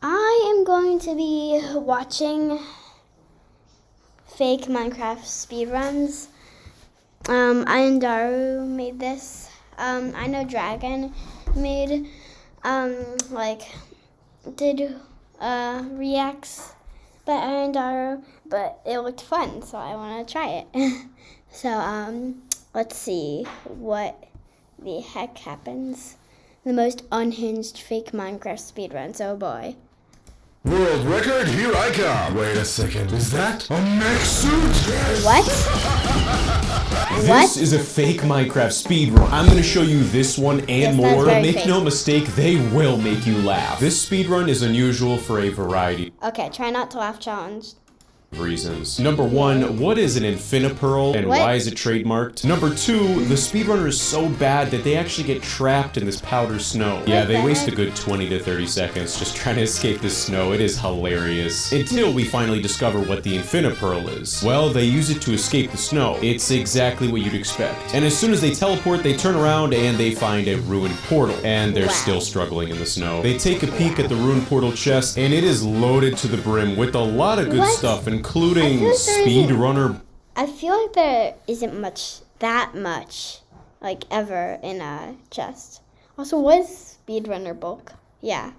I am going to be watching fake Minecraft speedruns. Ayundaru made this. I know Dragon made, did reacts by Ayundaru, but it looked fun, so I want to try it. So, let's see what the heck happens. The most unhinged fake Minecraft speedruns, oh boy. World record, here I come. Wait a second, is that a mech suit? Yes. What? This is a fake Minecraft speedrun. I'm gonna show you this one and Yes, more. Make fake. no mistake, they will make you laugh. This speedrun is unusual for a variety Okay, try not to laugh challenge. of reasons. Number one, what is an infinipearl and What? why is it trademarked? Number two, the speedrunner is so bad that they actually get trapped in this powder snow. Yeah, they waste a good 20 to 30 seconds just trying to escape this snow. It is hilarious. Until we finally discover what the infinipearl is. Well, they use it to escape the snow. It's exactly what you'd expect. And as soon as they teleport, they turn around and they find a ruined portal. And they're still struggling in the snow. They take a peek at the ruined portal chest and it is loaded to the brim with a lot of good stuff, including speedrunner. I feel like there isn't that much, like, ever in a chest. Also, what is speedrunner bulk? Yeah.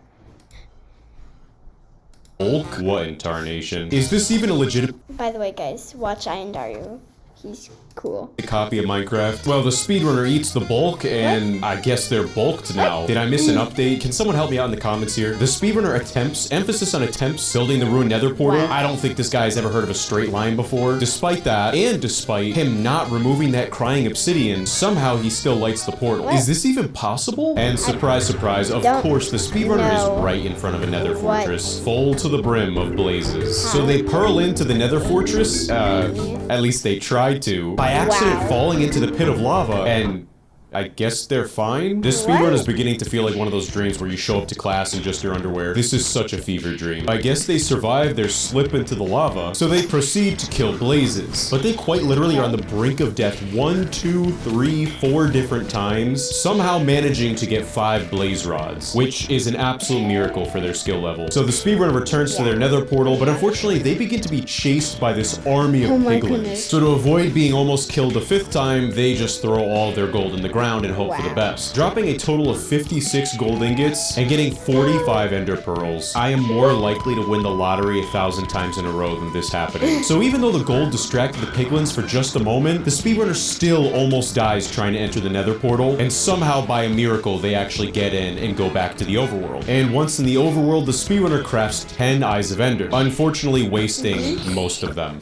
Bulk? What in tarnation? Is this even a legitimate By the way, guys, watch Ayundaru. He's cool. copy of Minecraft? Well, the speedrunner eats the bulk, and I guess they're bulked now. Did I miss an update? Can someone help me out in the comments here? The speedrunner attempts, emphasis on attempts, building the ruined nether portal. Wow. I don't think this guy's ever heard of a straight line before. Despite that, and despite him not removing that crying obsidian, somehow he still lights the portal. What? Is this even possible? And surprise, surprise, of don't course, the speedrunner know. is right in front of a nether What? fortress, full to the brim of blazes. So they pearl into the nether fortress, at least they tried to, by accident falling into the pit of lava, and I guess they're fine? This speedrun is beginning to feel like one of those dreams where you show up to class in just your underwear. This is such a fever dream. I guess they survive their slip into the lava, so they proceed to kill blazes. But they quite literally are on the brink of death 1, 2, 3, 4 different times, somehow managing to get 5 blaze rods, which is an absolute miracle for their skill level. So the speedrunner returns to their nether portal, but unfortunately they begin to be chased by this army of my piglins. goodness. So to avoid being almost killed a 5th time, they just throw all their gold in the ground and hope for the best. Dropping a total of 56 gold ingots and getting 45 ender pearls. I am more likely to win the lottery 1,000 times in a row than this happening. So even though the gold distracted the piglins for just a moment, the speedrunner still almost dies trying to enter the nether portal, and somehow by a miracle they actually get in and go back to the overworld. And once in the overworld, the speedrunner crafts 10 eyes of ender, unfortunately wasting most of them.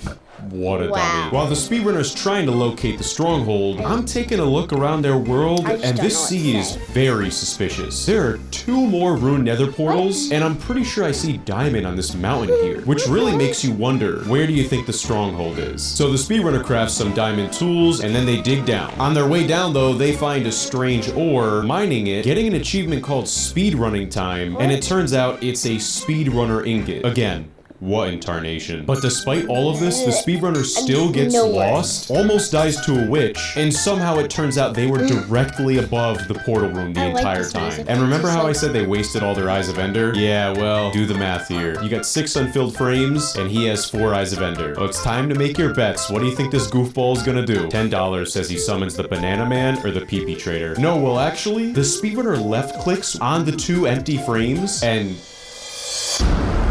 What a dummy. While the speedrunner's trying to locate the stronghold, I'm taking a look around their world, and this sea is very suspicious. There are 2 more ruined nether portals, and I'm pretty sure I see diamond on this mountain here, which really makes you wonder, where do you think the stronghold is? So the speedrunner crafts some diamond tools, and then they dig down. On their way down, though, they find a strange ore, mining it, getting an achievement called speedrunning time, and it turns out it's a speedrunner ingot. Again, what in tarnation? But despite all of this, the speedrunner still gets lost, almost dies to a witch, and somehow it turns out they were directly above the portal room the entire time. And remember how I said they wasted all their eyes of ender? Yeah, well, do the math here. You got 6 unfilled frames, and he has 4 eyes of ender. Well, it's time to make your bets. What do you think this goofball is gonna do? $10 says he summons the banana man or the pee-pee trader. No, well actually, the speedrunner left clicks on the 2 empty frames, and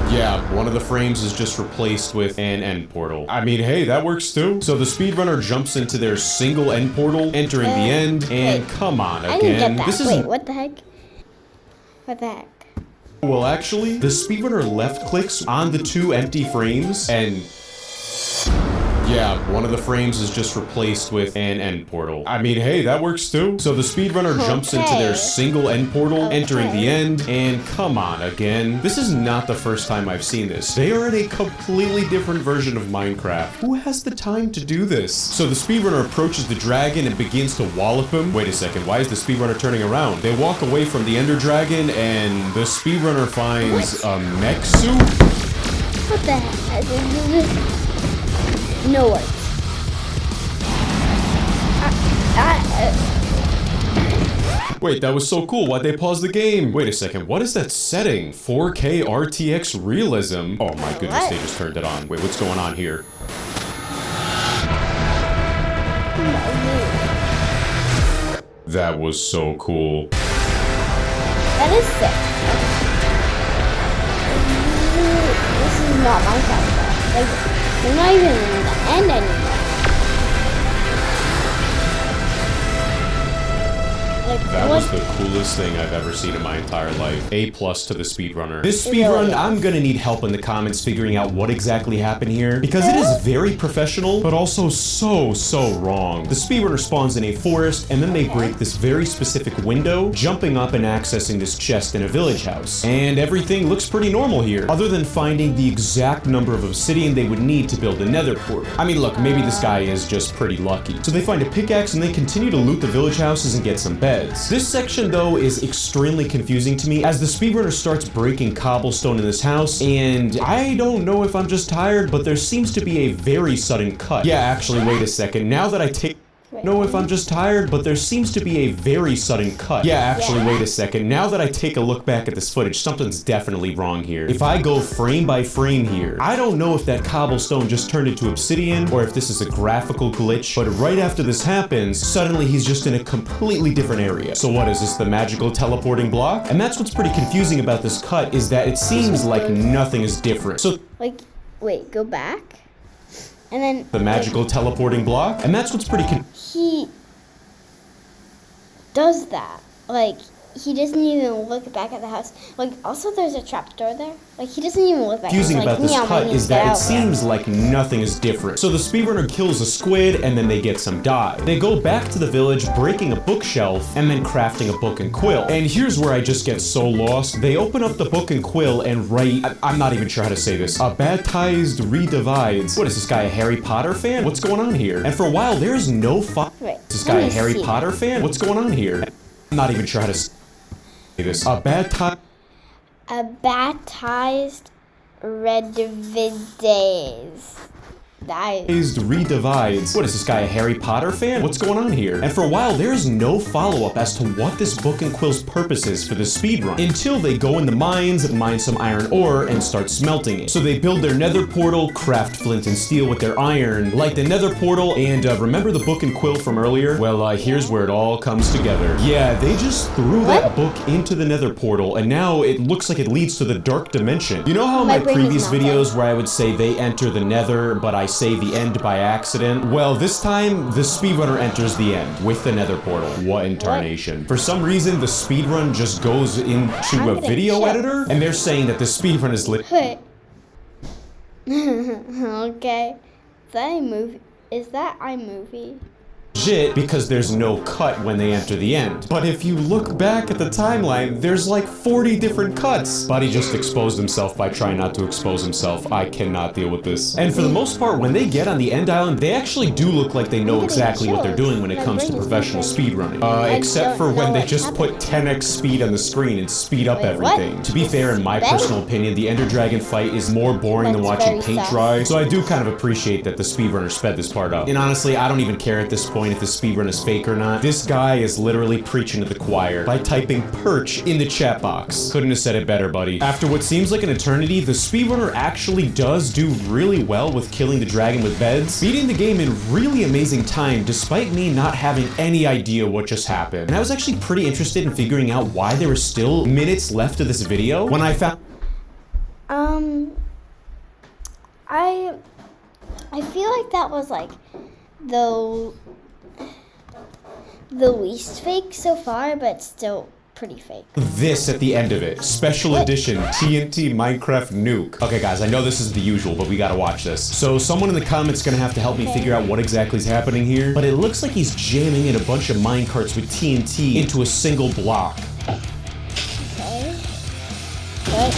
yeah, one of the frames is just replaced with an end portal. I mean, hey, that works too. So the speedrunner jumps into their single end portal, entering the end, and come on again. I didn't get that. This is Wait, what the heck? What the heck? well, actually, the speedrunner left clicks on the 2 empty frames, and yeah, one of the frames is just replaced with an end portal. I mean, hey, that works too. So the speedrunner jumps into their single end portal, entering the end, and come on again. This is not the first time I've seen this. They are in a completely different version of Minecraft. Who has the time to do this? So the speedrunner approaches the dragon and begins to wallop him. Wait a second, why is the speedrunner turning around? They walk away from the ender dragon, and the speedrunner finds a mech suit. What the heck? No words. Wait, that was so cool. Why'd they pause the game? Wait a second. What is that setting? 4K RTX realism. Oh my goodness, What? they just turned it on. Wait, what's going on here? That was so cool. That is sick. This is not my Minecraft. Like, we're not even in the end anymore. Like, That what? was the coolest thing I've ever seen in my entire life. A+ to the speedrunner. This It really speedrun, is. I'm gonna need help in the comments figuring out what exactly happened here, because it is very professional, but also so wrong. The speedrunner spawns in a forest, and then they break this very specific window, jumping up and accessing this chest in a village house. And everything looks pretty normal here, other than finding the exact number of obsidian they would need to build a nether portal. I mean, look, maybe this guy is just pretty lucky. So they find a pickaxe and they continue to loot the village houses and get some beds. This section, though, is extremely confusing to me as the speedrunner starts breaking cobblestone in this house, and I don't know if I'm just tired, but there seems to be a very sudden cut. Yeah, actually, wait a second. Now that I take... know if I'm just tired, but there seems to be a very sudden cut. Yeah, actually, wait a second. Now that I take a look back at this footage, something's definitely wrong here. If I go frame by frame here, I don't know if that cobblestone just turned into obsidian or if this is a graphical glitch, but right after this happens, suddenly he's just in a completely different area. So what is this, the magical teleporting block? And that's what's pretty confusing about this cut, is that it seems like nothing is different. So Like, wait, go back. And then... the magical teleporting block? And that's what's pretty He does that. Like, he doesn't even look back at the house. Like, also there's a trapdoor there. Like, he doesn't even look back. confusing He's like, about this "Yeah, I cut need is to get that it out there." seems like nothing is different. So the speedrunner kills a squid and then they get some dye. They go back to the village, breaking a bookshelf and then crafting a book and quill. And here's where I just get so lost. They open up the book and quill and write, I'm not even sure how to say this, a baptized redivides. What is this guy, a Harry Potter fan? What's going on here? And for a while, there's no Wait, Is this let guy a me Harry see. Potter fan? What's going on here? I'm not even sure how to say this. A baptized A baptized Redivides. redivides. What is this guy, a Harry Potter fan? What's going on here? And for a while, there is no follow-up as to what this book and quill's purpose is for the speedrun, until they go in the mines, mine some iron ore, and start smelting it. So they build their nether portal, craft flint and steel with their iron, light the nether portal, and remember the book and quill from earlier? Well, here's where it all comes together. Yeah, they just threw that book into the nether portal, and now it looks like it leads to the dark dimension. You know how in My my brain is previous melting. videos where I would say they enter the nether, but I say the end by accident? Well, this time, the speedrunner enters the end with the nether portal. What incarnation? For some reason, the speedrun just goes into I'm a gonna video check. editor, and they're saying that the speedrun is lit. Wait. Okay. Is that iMovie? Is that iMovie? Legit because there's no cut when they enter the end. But if you look back at the timeline, there's like 40 different cuts. Buddy just exposed himself by trying not to expose himself. I cannot deal with this. And for the most part, when they get on the end island, they actually do look like they know exactly what they're doing when it comes to professional speedrunning. Except for when they just put 10x speed on the screen and speed up Wait, what? everything. To be fair, in my personal opinion, the Ender Dragon fight is more boring than That's watching very paint sus. dry, so I do kind of appreciate that the speedrunner sped this part up. And honestly, I don't even care at this point if the speedrun is fake or not. This guy is literally preaching to the choir by typing perch in the chat box. Couldn't have said it better, buddy. After what seems like an eternity, the speedrunner actually does do really well with killing the dragon with beds, beating the game in really amazing time despite me not having any idea what just happened. And I was actually pretty interested in figuring out why there were still minutes left of this video when I found I feel like that was like the least fake so far, but still pretty fake. this at the end of it. Special edition TNT Minecraft Nuke. Okay guys, I know this is the usual, but we gotta watch this. So someone in the comments gonna have to help me figure out what exactly is happening here, but it looks like he's jamming in a bunch of minecarts with TNT into a single block. Okay. What?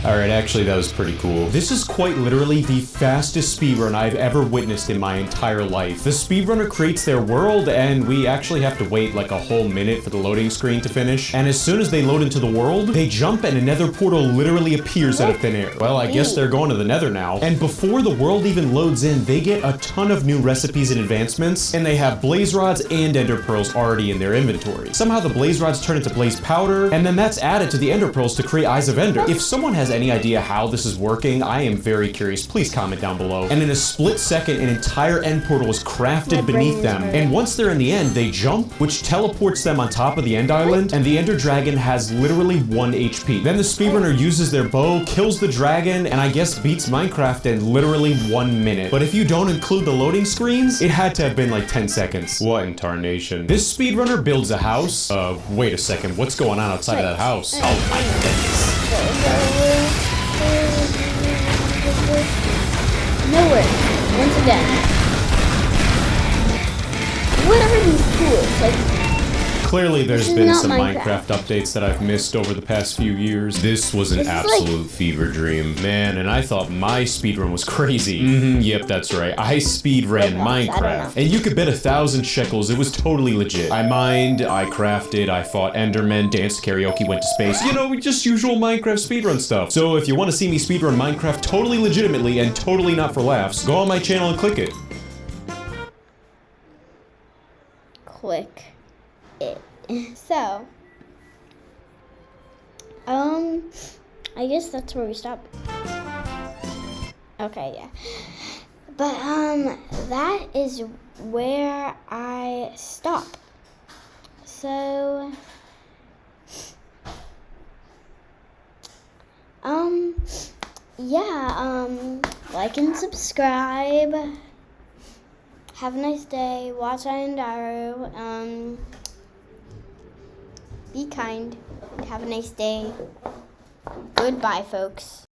Alright, actually that was pretty cool. This is quite literally the fastest speedrun I've ever witnessed in my entire life. The speedrunner creates their world, and we actually have to wait like a whole minute for the loading screen to finish. And as soon as they load into the world, they jump and a nether portal literally appears out of thin air. Well, I guess they're going to the nether now. And before the world even loads in, they get a ton of new recipes and advancements, and they have blaze rods and ender pearls already in their inventory. Somehow the blaze rods turn into blaze powder, and then that's added to the ender pearls to create eyes of ender. If someone has any idea how this is working, I am very curious. Please comment down below. And in a split second, an entire end portal is crafted beneath them. And once they're in the end, they jump, which teleports them on top of the end island, and the ender dragon has literally 1 HP. Then the speedrunner uses their bow, kills the dragon, and I guess beats Minecraft in literally 1 minute. But if you don't include the loading screens, it had to have been like 10 seconds. What in tarnation? This speedrunner builds a house. Wait a second. What's going on outside of that house? Oh my goodness. Nowhere. Once again. What are these tools? Like, clearly there's this is been not some Minecraft. Minecraft updates that I've missed over the past few years. This was an This is absolute fever dream. Man, and I thought my speedrun was crazy. Yep, that's right. I speedran I don't Minecraft. know. And you could bet 1,000 shekels it was totally legit. I mined, I crafted, I fought endermen, danced karaoke, went to space. You know, just usual Minecraft speedrun stuff. So if you want to see me speedrun Minecraft totally legitimately and totally not for laughs, go on my channel and click it. click it. So, I guess that's where we stop. Okay, yeah. But, that is where I stop. So, yeah, like and subscribe. Have a nice day. Watch Ayundaru. Be kind. Have a nice day. Goodbye, folks.